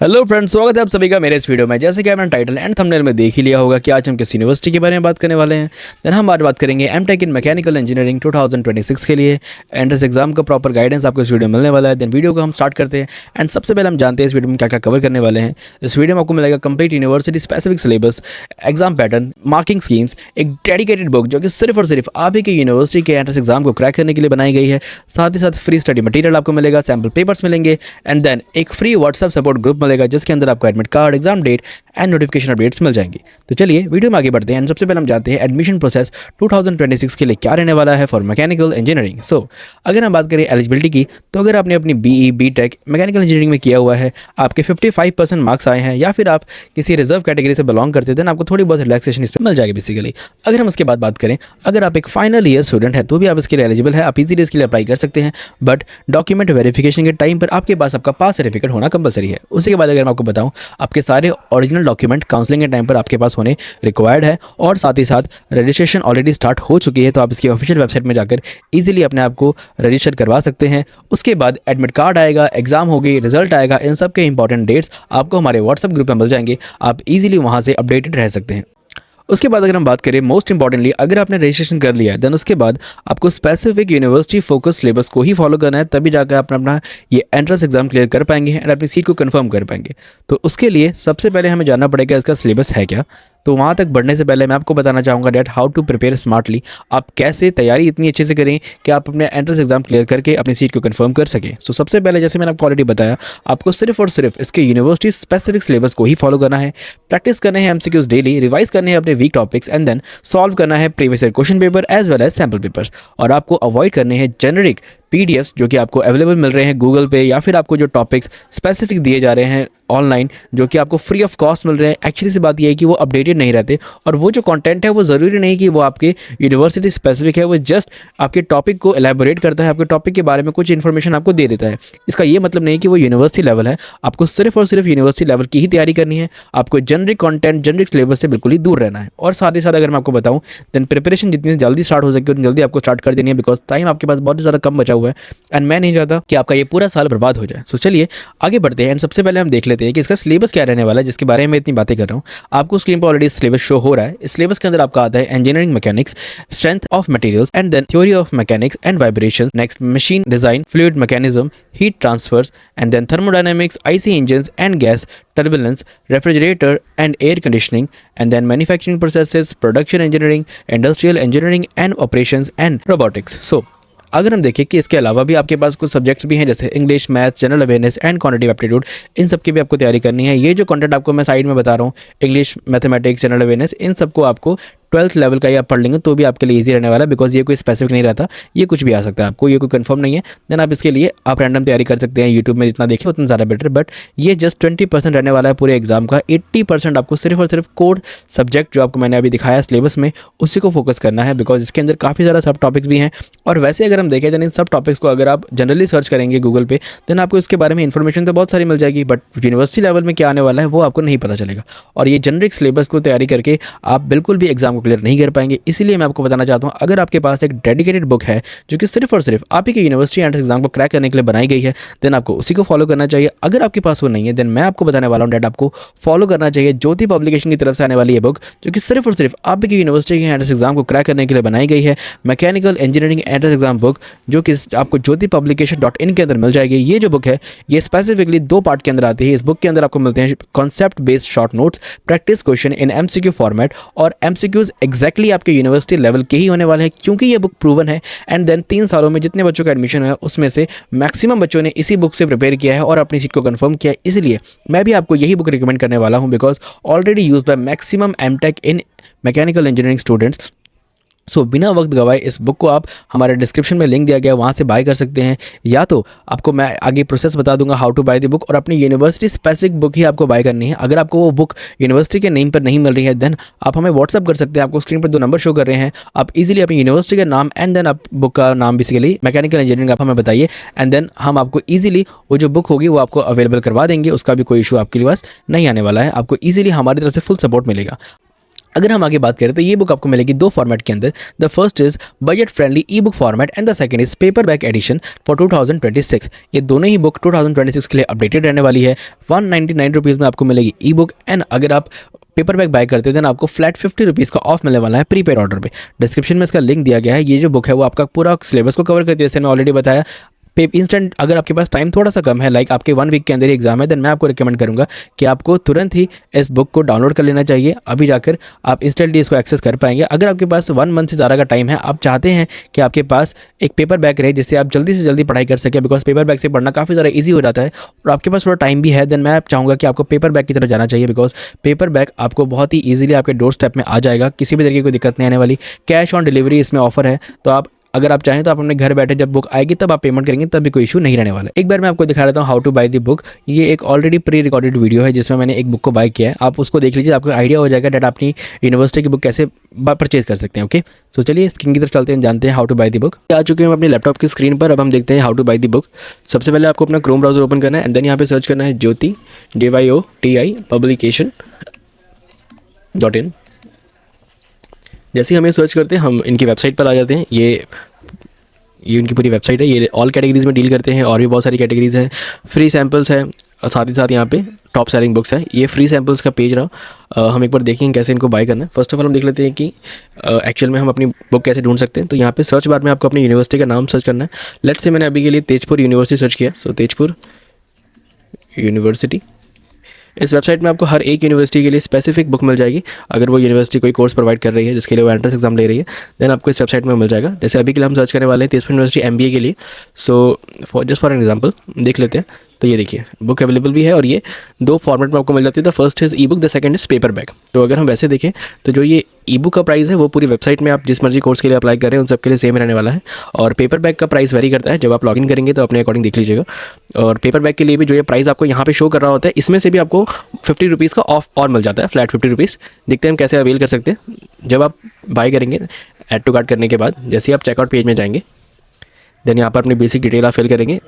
Hello friends, स्वागत है आप सभी का मेरे इस वीडियो में। जैसे कि आपने टाइटल एंड थंबनेल में देख ही लिया होगा कि आज हम किस यूनिवर्सिटी के बारे में बात करने वाले हैं। देन हम आज बात करेंगे एमटेक इन मैकेनिकल इंजीनियरिंग 2026 के लिए एंट्रेंस एग्जाम का प्रॉपर गाइडेंस आपको इस वीडियो में मिलने वाला है। देन वीडियो को हम स्टार्ट करते हैं एंड सबसे पहले हम जानते हैं इस वीडियो में क्या क्या कवर करने वाले हैं। इस वीडियो में आपको मिलेगा complete university specific syllabus, exam pattern, marking schemes, एक डेडिकेटेड बुक जो कि सिर्फ और सिर्फ आप ही की यूनिवर्सिटी के एंट्रेंस एग्जाम को क्रैक करने के लिए बनाई गई है। साथ ही साथ फ्री स्टडी मटेरियल आपको मिलेगा, सैम्पल पेपर्स मिलेंगे एंड देन एक फ्री व्हाट्सएप सपोर्ट ग्रुप मिलेगा जिसके अंदर आपको admit card, exam date and notification updates मिल जाएंगी। तो चलिए वीडियो में आगे बढ़ते हैं एंड सबसे पहले हम जानते हैं एडमिशन प्रोसेस 2026 के लिए क्या रहने वाला है फॉर मैकेनिकल इंजीनियरिंग। अगर हम बात करें एलिजिबिलिटी की, तो अगर आपने अपनी बीई बीटेक मैकेनिकल इंजीनियरिंग में किया हुआ है, आपके 55% मार्क्स आए हैं या फिर आप किसी रिजर्व कैटेगरी से बिलोंग करते हैं, देन आपको थोड़ी बहुत रिलैक्सेशन इस पर मिल जाएगी बेसिकली। अगर हम उसके बाद बात करें, अगर आप एक फाइनल ईयर स्टूडेंट है तो भी आप इसके लिए एलिजिबल है, आप इजीली इसके लिए अप्लाई कर सकते हैं। बट डॉक्यूमेंट वेरिफिकेशन के टाइम पर आपके पास आपका पास सर्टिफिकेट होना कंपलसरी है। उसके बाद अगर मैं आपको बताऊं, आपके सारे ओरिजिनल डॉक्यूमेंट काउंसलिंग के टाइम पर आपके पास होने रिक्वायर्ड है और साथ ही साथ रजिस्ट्रेशन ऑलरेडी स्टार्ट हो चुकी है, तो आप इसकी ऑफिशियल वेबसाइट में जाकर इजीली अपने आप को रजिस्टर करवा सकते हैं। उसके बाद एडमिट कार्ड आएगा, एग्जाम होगी, रिजल्ट आएगा, इन सब के इंपॉर्टेंट डेट्स आपको हमारे व्हाट्सएप ग्रुप में मिल जाएंगे। आप इजीली वहां से अपडेटेड रह सकते हैं। उसके बाद अगर हम बात करें, मोस्ट इंपॉर्टेंटली अगर आपने रजिस्ट्रेशन कर लिया है देन उसके बाद आपको स्पेसिफिक यूनिवर्सिटी फोकस सिलेबस को ही फॉलो करना है, तभी जाकर आप अपना ये एंट्रेंस एग्जाम क्लियर कर पाएंगे एंड अपनी सीट को कंफर्म कर पाएंगे। तो उसके लिए सबसे पहले हमें जानना पड़ेगा इसका सिलेबस है क्या। तो वहाँ तक बढ़ने से पहले मैं आपको बताना चाहूँगा that how to prepare smartly, आप कैसे तैयारी इतनी अच्छे से करें कि आप अपने एंट्रेंस एग्जाम क्लियर करके अपनी सीट को कंफर्म कर सकें। सो सबसे पहले जैसे मैंने आपको ऑलरेडी बताया, आपको सिर्फ और सिर्फ इसके यूनिवर्सिटी स्पेसिफिक सिलेबस को ही फॉलो करना है, प्रैक्टिस करने हैं एमसीक्यूज डेली, रिवाइज करने हैं अपने weak topics and then solve करना है previous year question paper as well as sample papers. और आपको अवॉइड करने हैं जेनरिक पीडीएफ्स जो कि आपको अवेलेबल मिल रहे हैं गूगल पे, या फिर आपको जो टॉपिक्स स्पेसिफिक दिए जा रहे हैं ऑनलाइन जो कि आपको फ्री ऑफ कॉस्ट मिल रहे हैं। एक्चुअली से बात यह है कि वो अपडेटेड नहीं रहते और वो जो कंटेंट है वो ज़रूरी नहीं कि वो आपके यूनिवर्सिटी स्पेसिफिक है, वो जस्ट आपके टॉपिक को एलैबोरेट करता है, आपके टॉपिक के बारे में कुछ इन्फॉर्मेशन आपको दे देता है। इसका ये मतलब नहीं कि वो यूनिवर्सिटी लेवल है, आपको सिर्फ और सिर्फ यूनिवर्सिटी लेवल की ही तैयारी करनी है। आपको जेनरिक कंटेंट, जेनरिक सिलेबस से बिल्कुल ही दूर रहना है। और साथ ही साथ अगर मैं आपको बताऊँ, देन प्रिपरेशन जितनी जल्दी स्टार्ट हो सके उतनी जल्दी आपको स्टार्ट कर देनी है, बिकॉज टाइम आपके पास बहुत ज़्यादा कम बचा हुआ है एंड मैं नहीं चाहता कि आपका ये पूरा साल बर्बाद हो जाए। सो चलिए आगे बढ़ते हैं एंड सबसे पहले हम देख लेते हैं कि इसका सिलेबस क्या रहने वाला है, जिसके बारे में इतनी बातें कर रहा हूँ। आपको स्क्रीन पर ऑलरेडी सिलेबस शो हो रहा है। इस सिलेबस के अंदर आपका आता है engineering mechanics, strength of materials and then theory of mechanics and vibrations, next machine design, fluid mechanism, heat transfers and then thermodynamics, IC engines and gas turbulence, refrigerator and air conditioning, and then manufacturing processes, production engineering, industrial engineering and operations and robotics. So अगर हम देखें कि इसके अलावा भी आपके पास कुछ subjects भी हैं जैसे English, math, general awareness and quantitative aptitude, इन सब की भी आपको तैयारी करनी है। ये जो कंटेंट आपको मैं साइड में बता रहा हूँ, इंग्लिश, मैथमेटिक्स, जनरल अवेयरनेस, इन सबको आपको 12th लेवल का ही आप पढ़ लेंगे तो भी आपके लिए इजी रहने वाला है, बिकॉज ये कोई स्पेसिफिक नहीं रहता, ये कुछ भी आ सकता है आपको, ये कोई कंफर्म नहीं है। देन आप इसके लिए आप रैंडम तैयारी कर सकते हैं, यूट्यूब में जितना देखें उतना ज़्यादा बेटर। बट ये जस्ट 20% रहने वाला है पूरे एग्जाम का। 80% आपको सिर्फ और सिर्फ कोड सब्जेक्ट जो आपको मैंने अभी दिखाया सिलेबस में उसी को फोकस करना है, बिकॉज इसके अंदर काफ़ी ज़्यादा सब टॉपिक्स भी हैं। और वैसे अगर हम देखें देन इन सब टॉपिक्स को अगर आप जनरली सर्च करेंगे गूगल पे, देन आपको इसके बारे में इन्फॉर्मेशन तो बहुत सारी मिल जाएगी, बट यूनिवर्सिटी लेवल में क्या आने वाला है वो आपको नहीं पता चलेगा। और ये जेनरिक सिलेबस को तैयारी करके आप बिल्कुल भी एग्जाम को क्लियर नहीं कर पाएंगे। इसीलिए मैं आपको बताना चाहता हूं, अगर आपके पास एक डेडिकेटेड बुक है जो कि सिर्फ और सिर्फ आप ही के यूनिवर्सिटी एंट्रेंस एग्जाम को क्रैक करने के लिए बनाई गई है, देन आपको उसी को फॉलो करना चाहिए। अगर आपके पास वो नहीं है देन मैं आपको बताने वाला हूं डेट आपको फॉलो करना चाहिए ज्योति पब्लिकेशन की तरफ से आने वाली ये बुक जो कि सिर्फ और सिर्फ आप ही की यूनिवर्सिटी के एंट्रेंस एग्जाम को क्रैक करने के लिए बनाई गई है। Mechanical engineering entrance exam book जो कि आपको ज्योति publication.in के अंदर मिल जाएगी। ये जो बुक है ये स्पेसिफिकली 2 पार्ट के अंदर आती है। इस बुक के अंदर आपको मिलते हैं concept based short notes, practice question in MCQ format, और एमसीक्यूज एग्जैक्टली आपके यूनिवर्सिटी लेवल के ही होने वाले हैं क्योंकि ये बुक प्रूवन है। एंड देन 3 सालों में जितने बच्चों का एडमिशन है उसमें से मैक्सिमम बच्चों ने इसी बुक से प्रिपेयर किया है और अपनी सीट को कंफर्म किया है। इसलिए मैं भी आपको यही बुक रिकमेंड करने वाला हूं, because already used by maximum MTech in mechanical engineering students. So बिना वक्त गवाए इस बुक को आप हमारे डिस्क्रिप्शन में लिंक दिया गया है वहाँ से बाय कर सकते हैं, या तो आपको मैं आगे प्रोसेस बता दूंगा how to buy the book, और अपनी यूनिवर्सिटी स्पेसिफिक बुक ही आपको बाय करनी है। अगर आपको वो बुक यूनिवर्सिटी के नेम पर नहीं मिल रही है देन आप हमें व्हाट्सअप कर सकते हैं। आपको स्क्रीन पर 2 नंबर शो कर रहे हैं, आप इजीली अपनी यूनिवर्सिटी का नाम एंड देन आप बुक का नाम बेसिकली मैकेनिकल इंजीनियरिंग आप हमें बताइए एंड देन हम आपको ईजिली वो जो बुक होगी वो आपको अवेलेबल करवा देंगे। उसका भी कोई इशू आपके पास नहीं आने वाला है, आपको ईजिली हमारी तरफ से फुल सपोर्ट मिलेगा। अगर हम आगे बात करें तो ये बुक आपको मिलेगी दो फॉर्मेट के अंदर। The first is budget friendly ebook format and the second is paperback edition for 2026। ये दोनों ही बुक 2026 के लिए अपडेटेड रहने वाली है। 199 रुपीज़ में आपको मिलेगी ई बुक, एंड अगर आप पेपर बैक बाय करते हैं देन आपको फ्लैट 50 रुपीज़ का ऑफ मिलने वाला है प्रीपेड ऑर्डर पे। डिस्क्रिप्शन में इसका लिंक दिया गया है। ये जो बुक है वो आपका पूरा सिलेबस को कवर करती है, जैसे मैं ऑलरेडी बताया। इंस्टेंट अगर आपके पास टाइम थोड़ा सा कम है, लाइक आपके 1 वीक के अंदर एग्जाम है, देन मैं आपको रिकमेंड करूंगा कि आपको तुरंत ही इस बुक को डाउनलोड कर लेना चाहिए। अभी जाकर आप इंस्टेंटली इसको एक्सेस कर पाएंगे। अगर आपके पास 1 मंथ से ज़्यादा का टाइम है, आप चाहते हैं कि आपके पास एक पेपर बैक रहे जिससे आप जल्दी से जल्दी पढ़ाई कर सकें, बिकॉज पेपर बैक से पढ़ना काफ़ी ज़्यादा ईजी हो जाता है, और आपके पास थोड़ा टाइम भी है, देन मैं चाहूँगा कि आपको पेपर बैक की तरफ जाना चाहिए, बिकॉज पेपर बैक आपको बहुत ही ईजिली आपके डोर स्टेप में आ जाएगा। किसी भी तरीके की कोई दिक्कत नहीं आने वाली। कैश ऑन डिलीवरी इसमें ऑफर है, तो आप अगर आप चाहें तो आप अपने घर बैठे जब बुक आएगी तब आप पेमेंट करेंगे, तब भी कोई इशू नहीं रहने वाला। एक बार मैं आपको दिखा देता हूँ how to buy the book. ये एक ऑलरेडी प्री रिकॉर्डेड वीडियो है जिसमें मैंने एक बुक को बाय किया है। आप उसको देख लीजिए, आपको आइडिया हो जाएगा डेट अपनी यूनिवर्सिटी की बुक कैसे परचेज कर सकते हैं। ओके, सो चलिए स्क्रीन की तरफ चलते हैं, जानते हैं how to buy the book. आ चुके हैं हम अपने लैपटॉप की स्क्रीन पर। अब हम देखते हैं how to buy the book. सबसे पहले आपको अपना क्रोम ब्राउजर ओपन करना है, एंड देन यहाँ पे सर्च करना है ज्योति JYOTI publication.in। जैसे ही हमें सर्च करते हैं हम इनकी वेबसाइट पर आ जाते हैं। ये उनकी पूरी वेबसाइट है। ये ऑल कैटेगरीज में डील करते हैं, और भी बहुत सारी कैटेगरीज है। फ्री सैम्पल्स है, साथ ही साथ यहाँ पे टॉप सेलिंग बुक्स है। ये फ्री सैम्पल्स का पेज रहा। हम एक बार देखेंगे कैसे इनको बाय करना है। फर्स्ट ऑफ ऑल हम देख लेते हैं कि एक्चुअल में हम अपनी बुक कैसे ढूंढ सकते हैं। तो यहाँ पे सर्च बार में आपको अपनी यूनिवर्सिटी का नाम सर्च करना है। लेट्स से मैंने अभी के लिए तेजपुर यूनिवर्सिटी सर्च किया, सो तेजपुर यूनिवर्सिटी। इस वेबसाइट में आपको हर एक यूनिवर्सिटी के लिए स्पेसिफिक बुक मिल जाएगी। अगर वो यूनिवर्सिटी कोई कोर्स प्रोवाइड कर रही है जिसके लिए वो एंट्रेंस एग्जाम ले रही है, देन आपको इस वेबसाइट में मिल जाएगा। जैसे अभी के लिए हम सर्च करने वाले हैं तेजपुर यूनिवर्सिटी MBA के लिए। सो फॉर एन एग्जाम्पल देख लेते हैं। तो ये देखिए बुक अवेलेबल भी है, और ये दो फॉर्मेट में आपको मिल जाती है। The first is E book, the second is paper back. तो अगर हम वैसे देखें तो जो ये ई बुक का प्राइस है वो पूरी वेबसाइट में आप जिस मर्जी कोर्स के लिए अप्लाई कर रहे हैं उन सब के लिए सेम रहने वाला है, और पेपर बैक का प्राइस वेरी करता है। जब आप लॉगिन करेंगे तो अपने अकॉर्डिंग देख लीजिएगा। और पेपर बैक के लिए भी जो ये प्राइस आपको यहाँ पे शो कर रहा होता है, इसमें से भी आपको 50 रुपीज़ का ऑफ और मिल जाता है, फ्लैट 50 रुपीज़। देखते हैं हम कैसे अवेल कर सकते हैं। जब आप बाय करेंगे ऐड टू कार्ट करने के बाद, जैसे ही आप चेकआउट पेज में जाएंगे, देन यहाँ पर अपनी बेसिक डिटेल आप फिल करेंगे।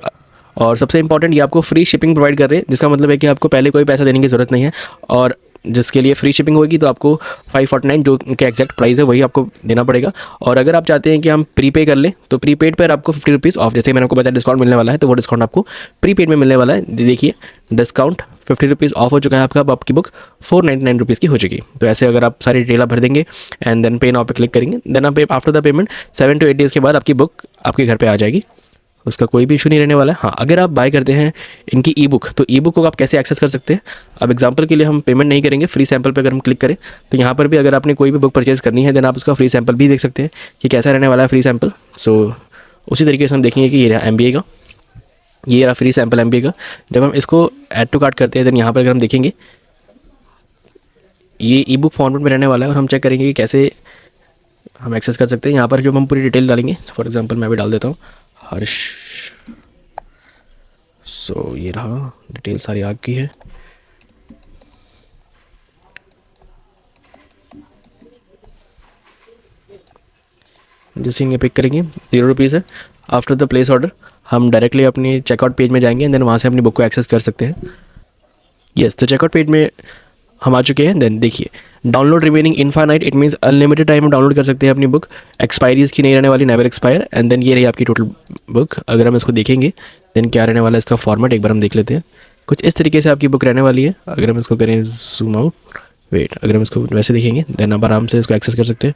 और सबसे इंपॉर्टेंट, ये आपको फ्री शिपिंग प्रोवाइड कर रहे हैं, जिसका मतलब है कि आपको पहले कोई पैसा देने की ज़रूरत नहीं है, और जिसके लिए फ्री शिपिंग होगी तो आपको 549 जो उनके एग्जैक्ट प्राइस है वही आपको देना पड़ेगा। और अगर आप चाहते हैं कि हम प्रीपे कर लें तो प्रीपेड पर आपको 50 रुपीज़ ऑफ, जैसे मैंने आपको बताया डिस्काउंट मिलने वाला है, तो वो डिस्काउंट आपको प्रीपेड में मिलने वाला है। देखिए डिस्काउंट 50 रुपीज़ ऑफ हो चुका है आपका। अब आपकी बुक 499 रुपीज़ की हो चुकी। तो ऐसे अगर आप सारी डिटेल भर देंगे एंड देन पे नाउ पे क्लिक करेंगे, देन आप after the payment 7 to 8 days के बाद आपकी बुक आपके घर पर आ जाएगी। उसका कोई भी इशू नहीं रहने वाला है। हाँ, अगर आप बाय करते हैं इनकी ई बुक, तो ई बुक को आप कैसे एक्सेस कर सकते हैं। अब एग्जांपल के लिए हम पेमेंट नहीं करेंगे, फ्री सैंपल पे अगर हम क्लिक करें तो यहाँ पर भी अगर आपने कोई भी बुक परचेज करनी है, देन आप उसका फ्री सैंपल भी देख सकते हैं कि कैसा रहने वाला है फ्री सैंपल। सो उसी तरीके से हम देखेंगे कि ये रहा MBA का, ये रहा फ्री सैंपल MBA का। जब हम इसको ऐड टू कार्ट करते हैं, देन यहाँ पर अगर हम देखेंगे ये ई बुक फॉर्मेट में रहने वाला है, और हम चेक करेंगे कि कैसे हम एक्सेस कर सकते हैं। यहाँ पर जब हम पूरी डिटेल डालेंगे, फॉर एग्जांपल मैं भी डाल देता हूँ हर्ष। सो ये रहा डिटेल सारी आपकी है। जैसे ये पिक करेंगे 0 रुपीज़ है। आफ्टर द प्लेस ऑर्डर हम डायरेक्टली अपनी चेकआउट पेज में जाएंगे, देन वहाँ से अपनी बुक को एक्सेस कर सकते हैं। यस, तो चेकआउट पेज में हम आ चुके हैं। देन देखिए download remaining infinite, it means unlimited time में डाउनलोड कर सकते हैं अपनी बुक। एक्सपायरी इसकी नहीं रहने वाली, नेवर एक्सपायर। एंड देन ये रही आपकी टोटल बुक। अगर हम इसको देखेंगे देन क्या रहने वाला है इसका फॉर्मेट, एक बार हम देख लेते हैं। कुछ इस तरीके से आपकी बुक रहने वाली है। अगर हम इसको करें जूम आउट, वेट, अगर हम इसको वैसे देखेंगे देन आप आराम से इसको एक्सेस कर सकते हैं।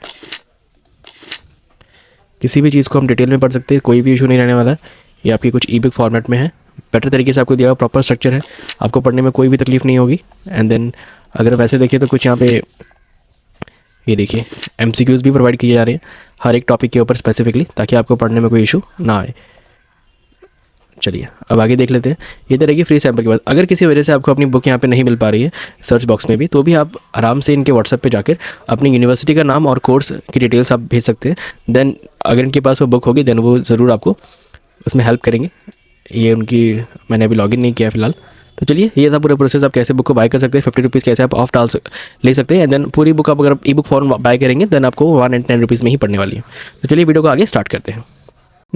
किसी भी चीज़ को हम डिटेल में पढ़ सकते हैं, कोई भी इशू नहीं रहने वाला है। ये आपकी कुछ ई बुक फॉर्मेट में है, बेटर तरीके से आपको दिया हुआ प्रॉपर स्ट्रक्चर है, आपको पढ़ने में कोई भी तकलीफ नहीं होगी। एंड देन अगर वैसे देखिए तो कुछ यहाँ पे ये देखिए MCQs भी प्रोवाइड किए जा रहे हैं हर एक टॉपिक के ऊपर स्पेसिफिकली, ताकि आपको पढ़ने में कोई इशू ना आए। चलिए अब आगे देख लेते हैं। ये तो रहेगी फ्री सैंपल के बाद। अगर किसी वजह से आपको अपनी बुक यहाँ पे नहीं मिल पा रही है सर्च बॉक्स में भी, तो भी आप आराम से इनके व्हाट्सएप पे जाकर अपनी यूनिवर्सिटी का नाम और कोर्स की डिटेल्स आप भेज सकते हैं। देन अगर इनके पास वो बुक होगी देन वो ज़रूर आपको उसमें हेल्प करेंगे। ये उनकी मैंने अभी लॉगिन नहीं किया फिलहाल। तो चलिए ये था पूरा प्रोसेस, आप कैसे बुक को बाय कर सकते हैं। 50 रुपीज़ कैसे आप ऑफ डाल ले सकते हैं। एंड देन पूरी बुक आप अगर ई बुक फॉर्म बाय करेंगे देन आपको 199 रुपीज़ में ही पड़ने वाली है। तो चलिए वीडियो को आगे स्टार्ट करते हैं।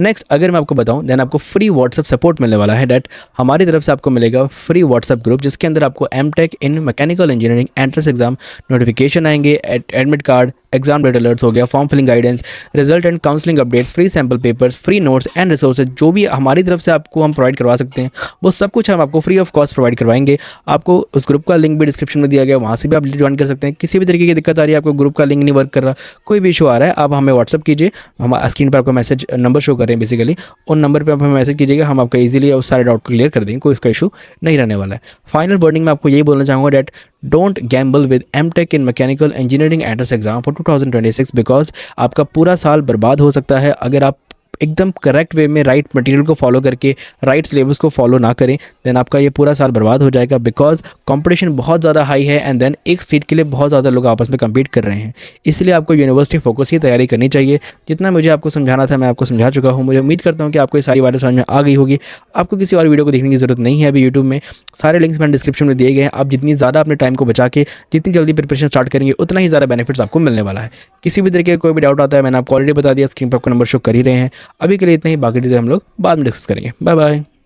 नेक्स्ट अगर मैं आपको बताऊं देन आपको फ्री व्हाट्सएप सपोर्ट मिलने वाला है। डेट हमारी तरफ से आपको मिलेगा फ्री व्हाट्सएप ग्रुप, जिसके अंदर आपको MTech in mechanical engineering entrance exam notification आएंगे, admit card, exam date alerts हो गया, form filling guidance, result and counselling updates, free sample papers, free notes and resources, जो भी हमारी तरफ से आपको हम प्रोवाइड करवा सकते हैं वो सब कुछ हम आपको फ्री ऑफ कॉस्ट प्रोवाइड करवाएंगे। आपको उस ग्रुप का लिंक भी डिस्क्रिप्शन में दिया गया, वहाँ से भी आप ज्वाइन कर सकते हैं। किसी भी तरीके की दिक्कत आ रही है, आपको ग्रुप का लिंक नहीं वर्क कर रहा, कोई भी इशू आ रहा है, आप हमें व्हाट्सअप कीजिए। हम स्क्रीन पर आपको मैसेज नंबर शो कर रहे हैं बेसिकली, उन नंबर पर आप हमें मैसेज कीजिएगा, हम आपका ईजिली उस सारे डाउट को क्लियर कर देंगे, कोई इसका इशू नहीं रहने वाला है। फाइनल वर्डिंग में आपको यही बोलना चाहूँगा that don't gamble with MTech in mechanical engineering entrance exam for 2026 because आपका पूरा साल बर्बाद हो सकता है अगर आप एकदम करेक्ट वे में राइट मटेरियल को फॉलो करके राइट सिलेबस को फॉलो ना करें। देन आपका ये पूरा साल बर्बाद हो जाएगा बिकॉज कंपटीशन बहुत ज़्यादा हाई है एंड देन एक सीट के लिए बहुत ज़्यादा लोग आपस में कम्पीट कर रहे हैं। इसलिए आपको यूनिवर्सिटी फोकस की तैयारी करनी चाहिए। जितना मुझे आपको समझाना था मैं आपको समझा चुका हूँ। मुझे उम्मीद करता हूँ कि आपको ये सारी बातें समझ में आ गई होगी। आपको किसी और वीडियो को देखने की ज़रूरत नहीं है। अभी यूट्यूब में सारे लिंक्स मैंने डिस्क्रिप्शन में दिए गए हैं। आप जितनी ज़्यादा अपने टाइम को बचा के जितनी जल्दी प्रिपरेशन स्टार्ट करेंगे उतना ही ज़्यादा बेनिफिट्स आपको मिलने वाला है। किसी भी तरीके का कोई भी डाउट आता है मैंने आपको ऑलरेडी बता दिया, स्क्रीन पर आपको नंबर शो कर ही रहे हैं। अभी के लिए इतना ही, बाकी चीज़ें हम लोग बाद में डिस्कस करेंगे। Bye bye.